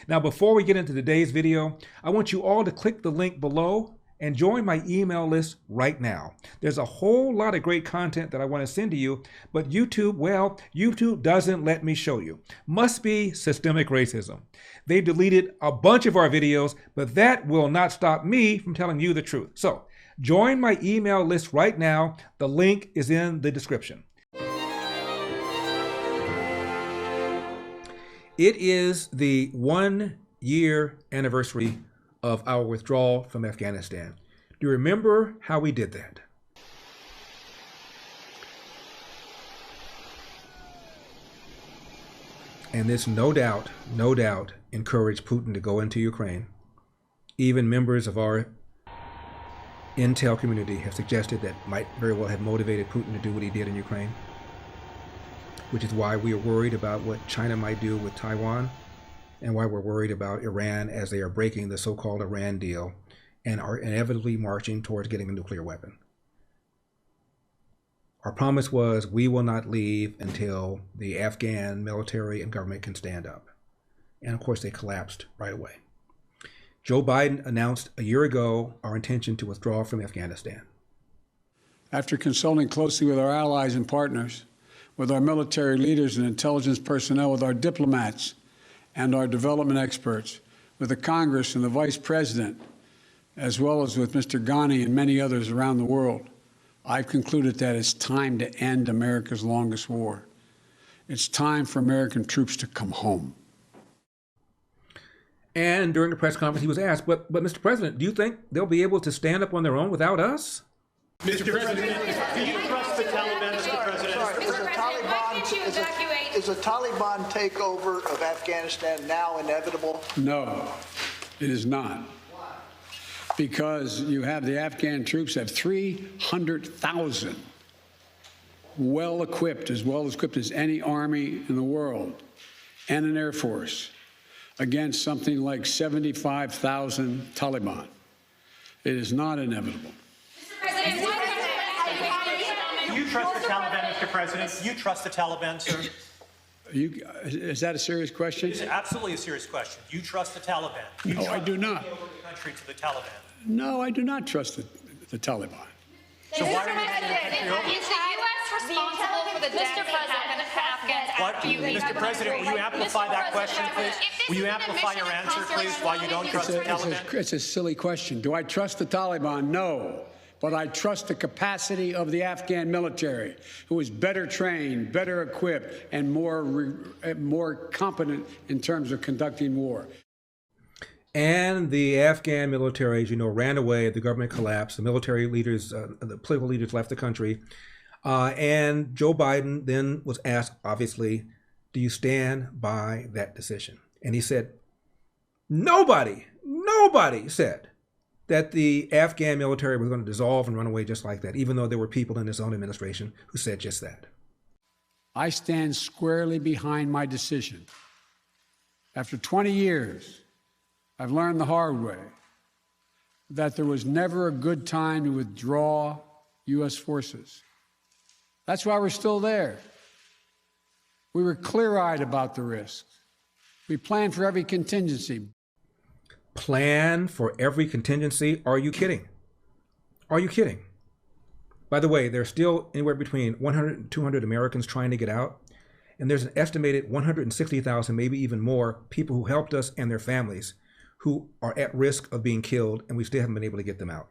Now, before we get into today's video, I want you all to click the link below and join my email list right now. There's a whole lot of great content that I want to send to you, but YouTube doesn't let me show you. Must be systemic racism. They deleted a bunch of our videos, but that will not stop me from telling you the truth. So join my email list right now. The link is in the description. It is the 1-year anniversary of our withdrawal from Afghanistan. Do you remember how we did that? And this no doubt encouraged Putin to go into Ukraine. Even members of our intel community have suggested that might very well have motivated Putin to do what he did in Ukraine, which is why we are worried about what China might do with Taiwan, and why we're worried about Iran as they are breaking the so-called Iran deal and are inevitably marching towards getting a nuclear weapon. Our promise was we will not leave until the Afghan military and government can stand up. And of course, they collapsed right away. Joe Biden announced a year ago our intention to withdraw from Afghanistan. After consulting closely with our allies and partners, with our military leaders and intelligence personnel, with our diplomats, and our development experts, with the Congress and the Vice President, as well as with Mr. Ghani and many others around the world, I've concluded that it's time to end America's longest war. It's time for American troops to come home. And during the press conference, he was asked, but Mr. President, do you think they'll be able to stand up on their own without us? Mr. President, do you trust the Taliban, Mr. President? Is a Taliban takeover of Afghanistan now inevitable? No, it is not. Because you have the Afghan troops have 300,000 well-equipped as any army in the world, and an air force against something like 75,000 Taliban. It is not inevitable. Do you trust the Taliban, Mr. President? Do you trust the Taliban, sir? Is that a serious question? It's absolutely a serious question. Do you trust the Taliban? No, I do not. The country to the Taliban. No, I do not trust the Taliban. So why are you handing the country over? Is the U.S. responsible for the death of Afghans after you leave? Mr. President, will you amplify that question, please? Will you amplify your answer, please, why you don't trust the Taliban? It's a silly question. Do I trust the Taliban? No. But I trust the capacity of the Afghan military, who is better trained, better equipped, and more competent in terms of conducting war. And the Afghan military, as you know, ran away. The government collapsed. The military leaders, the political leaders left the country. And Joe Biden then was asked, obviously, do you stand by that decision? And he said, nobody said that the Afghan military was going to dissolve and run away just like that, even though there were people in his own administration who said just that. I stand squarely behind my decision. After 20 years, I've learned the hard way that there was never a good time to withdraw U.S. forces. That's why we're still there. We were clear-eyed about the risks. We planned for every contingency. Plan for every contingency? Are you kidding? Are you kidding? By the way, there's still anywhere between 100 and 200 Americans trying to get out. And there's an estimated 160,000, maybe even more, people who helped us and their families who are at risk of being killed, and we still haven't been able to get them out.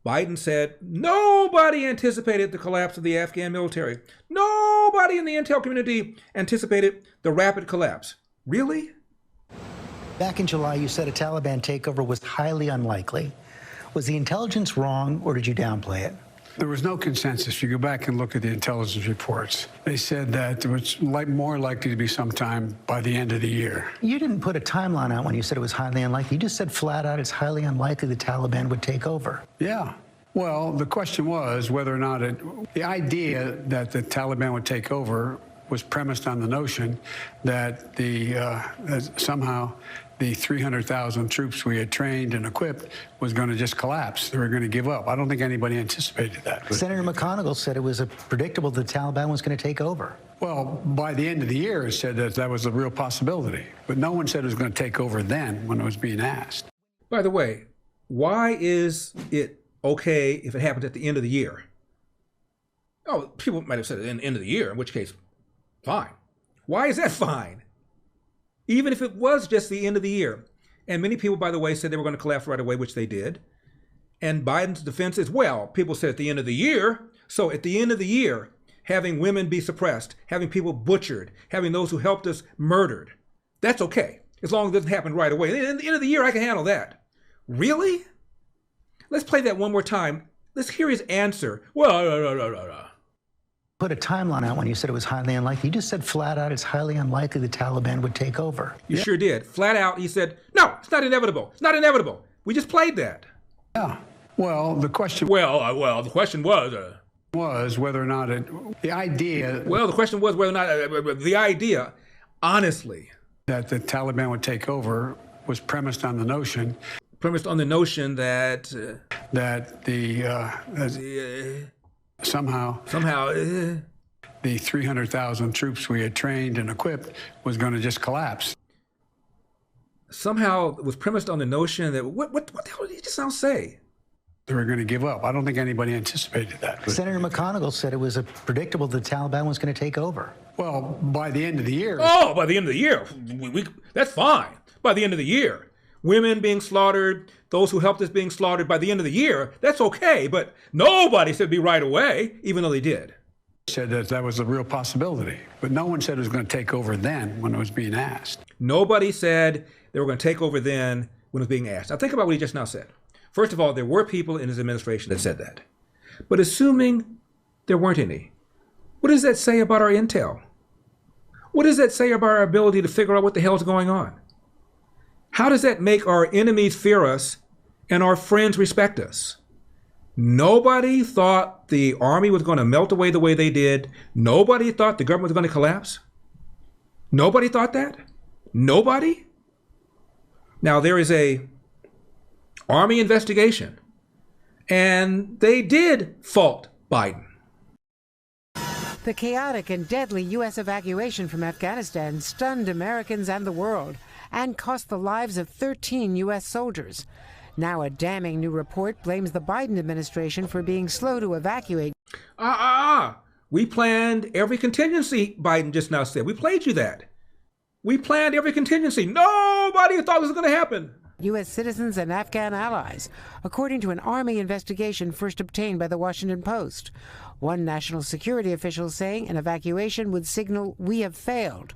Biden said nobody anticipated the collapse of the Afghan military. Nobody in the intel community anticipated the rapid collapse. Really? Back in July, you said a Taliban takeover was highly unlikely. Was the intelligence wrong, or did you downplay it? There was no consensus. If you go back and look at the intelligence reports, they said that it was more likely to be sometime by the end of the year. You didn't put a timeline out when you said it was highly unlikely. You just said flat out it's highly unlikely the Taliban would take over. Yeah. Well, the question was whether or not the idea that the Taliban would take over was premised on the notion that somehow the 300,000 troops we had trained and equipped was going to just collapse. They were going to give up. I don't think anybody anticipated that. Senator McConnell said it was predictable the Taliban was going to take over. Well, by the end of the year, it said that was a real possibility. But no one said it was going to take over then when it was being asked. By the way, why is it okay if it happens at the end of the year? Oh, people might have said at the end of the year, in which case, fine. Why is that fine? Even if it was just the end of the year. And many people, by the way, said they were going to collapse right away, which they did. And Biden's defense is, well, people said at the end of the year. So at the end of the year, having women be suppressed, having people butchered, having those who helped us murdered, that's okay, as long as it doesn't happen right away. At the end of the year, I can handle that. Really? Let's play that one more time. Let's hear his answer. Well, Put a timeline out when you said it was highly unlikely. You just said flat out it's highly unlikely the Taliban would take over. You sure did. Flat out, he said, no, it's not inevitable. It's not inevitable. We just played that. Yeah. Well, the question... the question was whether or not the idea... Well, the question was whether or not the idea, honestly... that the Taliban would take over was premised on the notion... Somehow the 300,000 troops we had trained and equipped was going to just collapse. Somehow it was premised on the notion that, what the hell did he just now say? They were going to give up. I don't think anybody anticipated that. Senator McConnell said it was predictable the Taliban was going to take over. Well, by the end of the year... Oh, by the end of the year, that's fine. By the end of the year. Women being slaughtered, those who helped us being slaughtered by the end of the year, that's okay. But nobody said it'd be right away, even though they did. Said that was a real possibility. But no one said it was going to take over then when it was being asked. Nobody said they were going to take over then when it was being asked. Now think about what he just now said. First of all, there were people in his administration that said that. But assuming there weren't any, what does that say about our intel? What does that say about our ability to figure out what the hell's going on? How does that make our enemies fear us and our friends respect us? Nobody thought the army was going to melt away the way they did. Nobody thought the government was going to collapse. Nobody thought that? Nobody? Now, there is a army investigation, and they did fault Biden. The chaotic and deadly U.S. evacuation from Afghanistan stunned Americans and the world and cost the lives of 13 U.S. soldiers. Now a damning new report blames the Biden administration for being slow to evacuate. We planned every contingency, Biden just now said. We played you that. We planned every contingency. Nobody thought this was going to happen. U.S. citizens and Afghan allies, according to an Army investigation first obtained by the Washington Post. One national security official saying an evacuation would signal we have failed.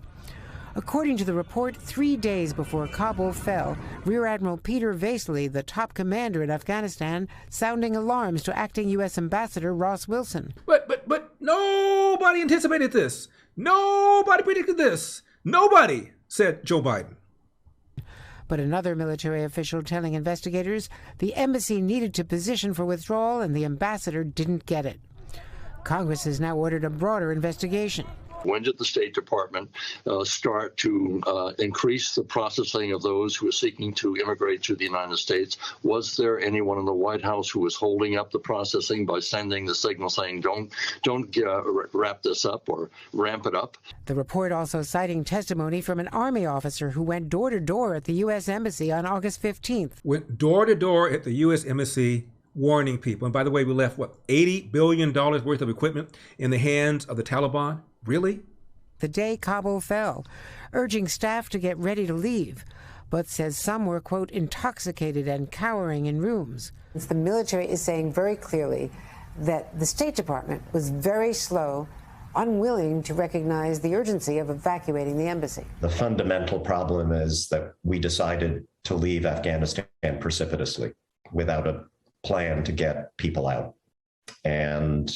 According to the report, 3 days before Kabul fell, Rear Admiral Peter Vasily, the top commander in Afghanistan, sounding alarms to acting U.S. Ambassador Ross Wilson. But nobody anticipated this. Nobody predicted this. Nobody, said Joe Biden. But another military official telling investigators the embassy needed to position for withdrawal and the ambassador didn't get it. Congress has now ordered a broader investigation. When did the State Department start to increase the processing of those who are seeking to immigrate to the United States? Was there anyone in the White House who was holding up the processing by sending the signal saying, don't wrap this up or ramp it up? The report also citing testimony from an Army officer who went door to door at the U.S. Embassy on August 15th. Went door to door at the U.S. Embassy warning people. And by the way, we left, $80 billion worth of equipment in the hands of the Taliban? Really? The day Kabul fell, urging staff to get ready to leave, but says some were, quote, intoxicated and cowering in rooms. The military is saying very clearly that the State Department was very slow, unwilling to recognize the urgency of evacuating the embassy. The fundamental problem is that we decided to leave Afghanistan precipitously without a plan to get people out. And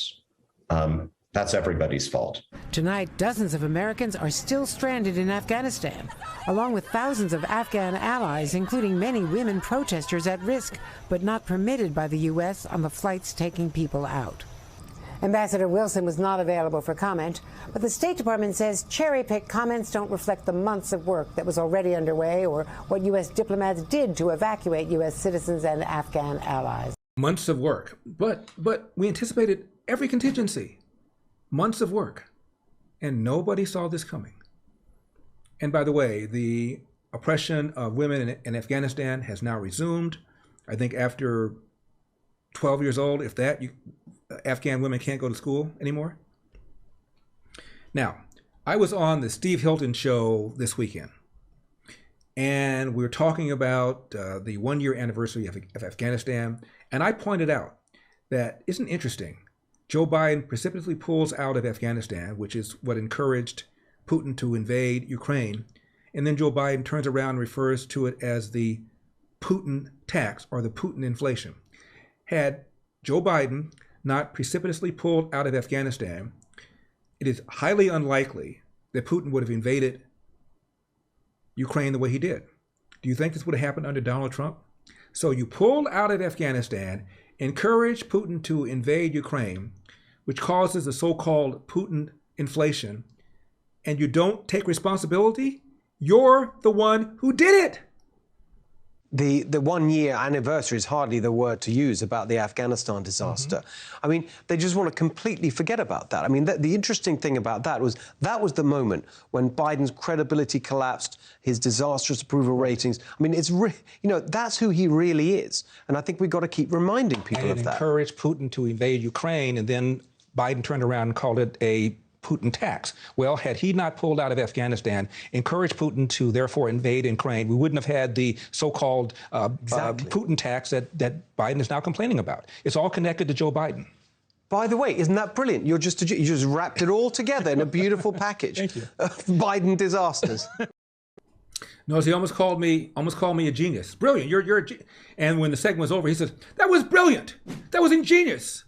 that's everybody's fault. Tonight, dozens of Americans are still stranded in Afghanistan, along with thousands of Afghan allies, including many women protesters at risk, but not permitted by the U.S. on the flights taking people out. Ambassador Wilson was not available for comment, but the State Department says cherry-picked comments don't reflect the months of work that was already underway or what U.S. diplomats did to evacuate U.S. citizens and Afghan allies. Months of work. But we anticipated every contingency. Months of work. And nobody saw this coming. And by the way, the oppression of women in Afghanistan has now resumed. I think after 12 years old, if that, Afghan women can't go to school anymore. Now, I was on the Steve Hilton show this weekend, and we were talking about the one-year anniversary of Afghanistan, and I pointed out that, isn't it interesting, Joe Biden precipitously pulls out of Afghanistan, which is what encouraged Putin to invade Ukraine, and then Joe Biden turns around and refers to it as the Putin Tax or the Putin inflation. Had Joe Biden not precipitously pulled out of Afghanistan, it is highly unlikely that Putin would have invaded Ukraine the way he did. Do you think this would have happened under Donald Trump? So you pulled out of Afghanistan, encourage Putin to invade Ukraine, which causes the so-called Putin inflation, and you don't take responsibility? You're the one who did it. The 1 year anniversary is hardly the word to use about the Afghanistan disaster. I mean, they just want to completely forget about that. I mean, the interesting thing about that was the moment when Biden's credibility collapsed, his disastrous approval ratings. I mean, that's who he really is. And I think we've got to keep reminding people of that. Encouraged Putin to invade Ukraine, and then Biden turned around and called it a Putin tax. Well, had he not pulled out of Afghanistan, encouraged Putin to therefore invade Ukraine, we wouldn't have had the so-called Putin tax that Biden is now complaining about. It's all connected to Joe Biden. By the way, isn't that brilliant? You just wrapped it all together in a beautiful package. Thank you. Of Biden disasters. No, he almost called me a genius. Brilliant. You're a genius. And when the segment was over, he said, "That was brilliant. That was ingenious."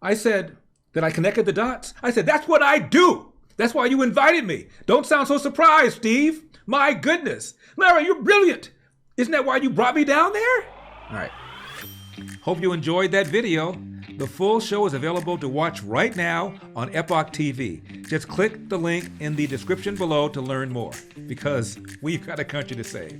I said, "That I connected the dots?" I said, "That's what I do. That's why you invited me. Don't sound so surprised, Steve. My goodness. Larry, you're brilliant. Isn't that why you brought me down there?" All right. Hope you enjoyed that video. The full show is available to watch right now on Epoch TV. Just click the link in the description below to learn more, because we've got a country to save.